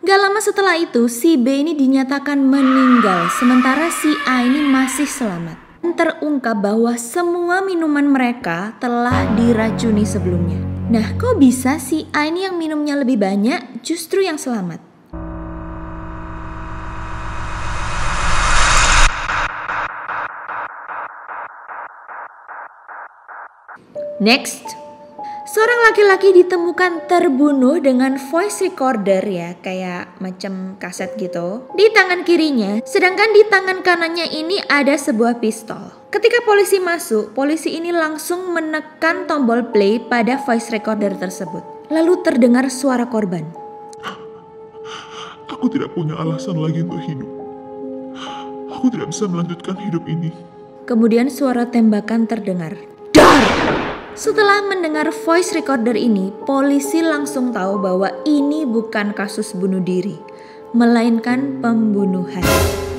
Gak lama setelah itu, si B ini dinyatakan meninggal, sementara si A ini masih selamat. Terungkap bahwa semua minuman mereka telah diracuni sebelumnya. Nah, kok bisa si A ini yang minumnya lebih banyak, justru yang selamat? Next, seorang laki-laki ditemukan terbunuh dengan voice recorder ya, kayak macam kaset gitu, di tangan kirinya, sedangkan di tangan kanannya ini ada sebuah pistol. Ketika polisi masuk, polisi ini langsung menekan tombol play pada voice recorder tersebut. Lalu terdengar suara korban. Aku tidak punya alasan lagi untuk hidup. Aku tidak bisa melanjutkan hidup ini. Kemudian suara tembakan terdengar. Dar! Setelah mendengar voice recorder ini, polisi langsung tahu bahwa ini bukan kasus bunuh diri, melainkan pembunuhan.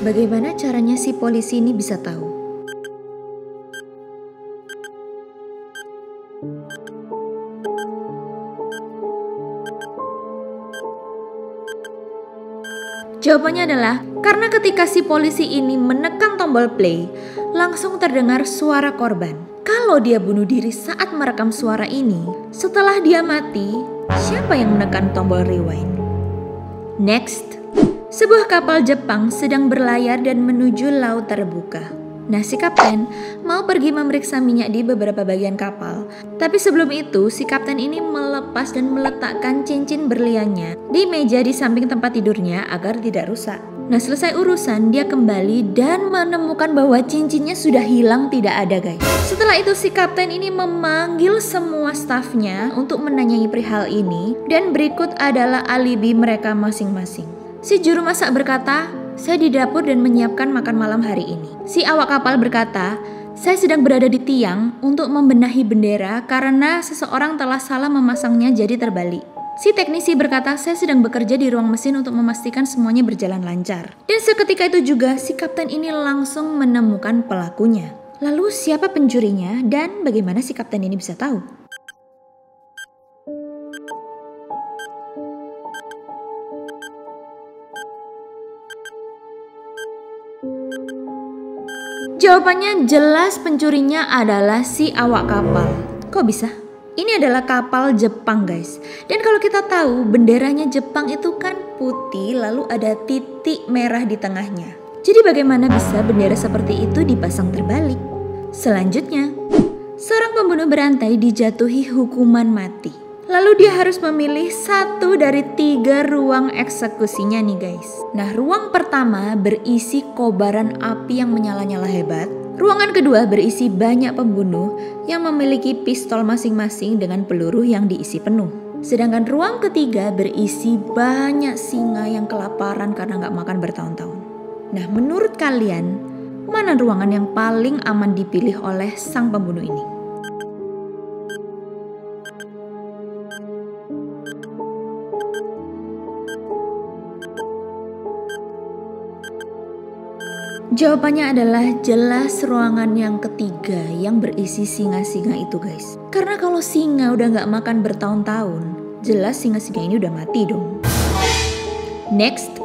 Bagaimana caranya si polisi ini bisa tahu? Jawabannya adalah karena ketika si polisi ini menekan tombol play, langsung terdengar suara korban. Kalau dia bunuh diri saat merekam suara ini, setelah dia mati, siapa yang menekan tombol rewind? Next, sebuah kapal Jepang sedang berlayar dan menuju laut terbuka. Nah, si kapten mau pergi memeriksa minyak di beberapa bagian kapal. Tapi sebelum itu, si kapten ini melepas dan meletakkan cincin berliannya di meja di samping tempat tidurnya agar tidak rusak. Nah, selesai urusan, dia kembali dan menemukan bahwa cincinnya sudah hilang, tidak ada guys. Setelah itu, si kapten ini memanggil semua stafnya untuk menanyai perihal ini. Dan berikut adalah alibi mereka masing-masing. Si juru masak berkata, "Saya di dapur dan menyiapkan makan malam hari ini." Si awak kapal berkata, "Saya sedang berada di tiang untuk membenahi bendera karena seseorang telah salah memasangnya jadi terbalik." Si teknisi berkata, "Saya sedang bekerja di ruang mesin untuk memastikan semuanya berjalan lancar." Dan seketika itu juga si kapten ini langsung menemukan pelakunya. Lalu siapa pencurinya dan bagaimana si kapten ini bisa tahu? Jawabannya jelas, pencurinya adalah si awak kapal. Kok bisa? Ini adalah kapal Jepang guys. Dan kalau kita tahu benderanya Jepang itu kan putih lalu ada titik merah di tengahnya. Jadi bagaimana bisa bendera seperti itu dipasang terbalik? Selanjutnya, seorang pembunuh berantai dijatuhi hukuman mati. Lalu dia harus memilih satu dari 3 ruang eksekusinya nih guys. Nah, ruang pertama berisi kobaran api yang menyala-nyala hebat. Ruangan kedua berisi banyak pembunuh yang memiliki pistol masing-masing dengan peluru yang diisi penuh. Sedangkan ruang ketiga berisi banyak singa yang kelaparan karena nggak makan bertahun-tahun. Nah, menurut kalian, mana ruangan yang paling aman dipilih oleh sang pembunuh ini? Jawabannya adalah jelas ruangan yang ketiga yang berisi singa-singa itu guys. Karena kalau singa udah gak makan bertahun-tahun, jelas singa-singa ini udah mati dong. Next,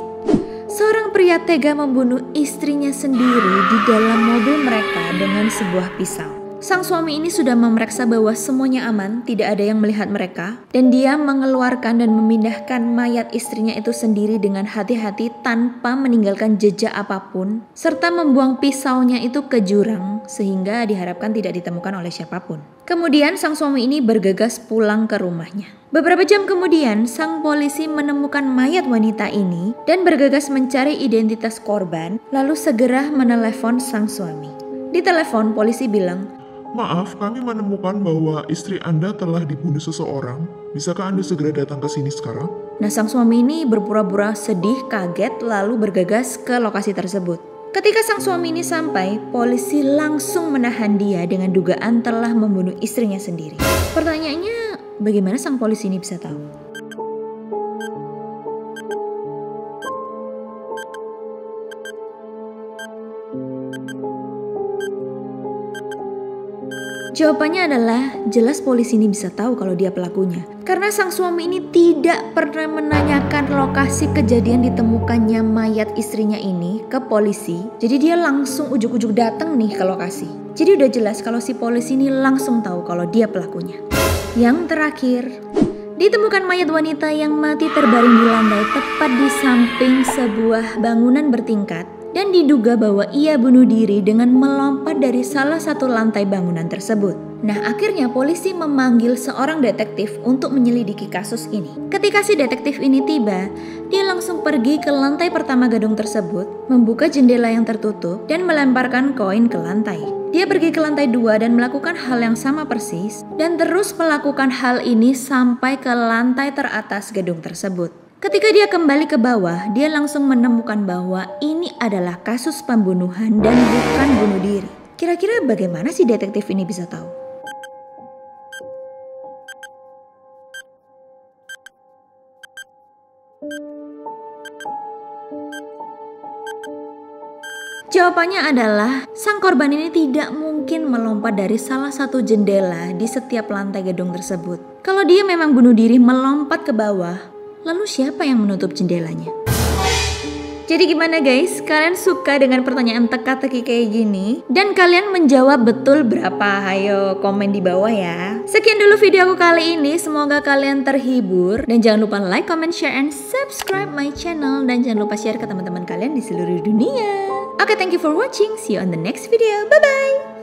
seorang pria tega membunuh istrinya sendiri di dalam mobil mereka dengan sebuah pisau. Sang suami ini sudah memeriksa bahwa semuanya aman, tidak ada yang melihat mereka, dan dia mengeluarkan dan memindahkan mayat istrinya itu sendiri dengan hati-hati tanpa meninggalkan jejak apapun, serta membuang pisaunya itu ke jurang sehingga diharapkan tidak ditemukan oleh siapapun. Kemudian sang suami ini bergegas pulang ke rumahnya. Beberapa jam kemudian, sang polisi menemukan mayat wanita ini dan bergegas mencari identitas korban, lalu segera menelepon sang suami. Di telepon, polisi bilang, "Maaf, kami menemukan bahwa istri Anda telah dibunuh seseorang. Bisakah Anda segera datang ke sini sekarang?" Nah, sang suami ini berpura-pura sedih, kaget, lalu bergegas ke lokasi tersebut. Ketika sang suami ini sampai, polisi langsung menahan dia dengan dugaan telah membunuh istrinya sendiri. Pertanyaannya, bagaimana sang polisi ini bisa tahu? Jawabannya adalah jelas polisi ini bisa tahu kalau dia pelakunya. Karena sang suami ini tidak pernah menanyakan lokasi kejadian ditemukannya mayat istrinya ini ke polisi. Jadi dia langsung ujuk-ujuk datang nih ke lokasi. Jadi udah jelas kalau si polisi ini langsung tahu kalau dia pelakunya. Yang terakhir, ditemukan mayat wanita yang mati terbaring di lantai tepat di samping sebuah bangunan bertingkat. Dan diduga bahwa ia bunuh diri dengan melompat dari salah satu lantai bangunan tersebut. Nah, akhirnya polisi memanggil seorang detektif untuk menyelidiki kasus ini. Ketika si detektif ini tiba, dia langsung pergi ke lantai pertama gedung tersebut, membuka jendela yang tertutup, dan melemparkan koin ke lantai. Dia pergi ke lantai 2 dan melakukan hal yang sama persis, dan terus melakukan hal ini sampai ke lantai teratas gedung tersebut. Ketika dia kembali ke bawah, dia langsung menemukan bahwa ini adalah kasus pembunuhan dan bukan bunuh diri. Kira-kira bagaimana si detektif ini bisa tahu? Jawabannya adalah sang korban ini tidak mungkin melompat dari salah satu jendela di setiap lantai gedung tersebut. Kalau dia memang bunuh diri melompat ke bawah, lalu siapa yang menutup jendelanya? Jadi gimana guys? Kalian suka dengan pertanyaan teka-teki kayak gini? Dan kalian menjawab betul berapa? Ayo komen di bawah ya. Sekian dulu video aku kali ini. Semoga kalian terhibur. Dan jangan lupa like, comment, share, and subscribe my channel. Dan jangan lupa share ke teman-teman kalian di seluruh dunia. Oke, thank you for watching. See you on the next video. Bye-bye.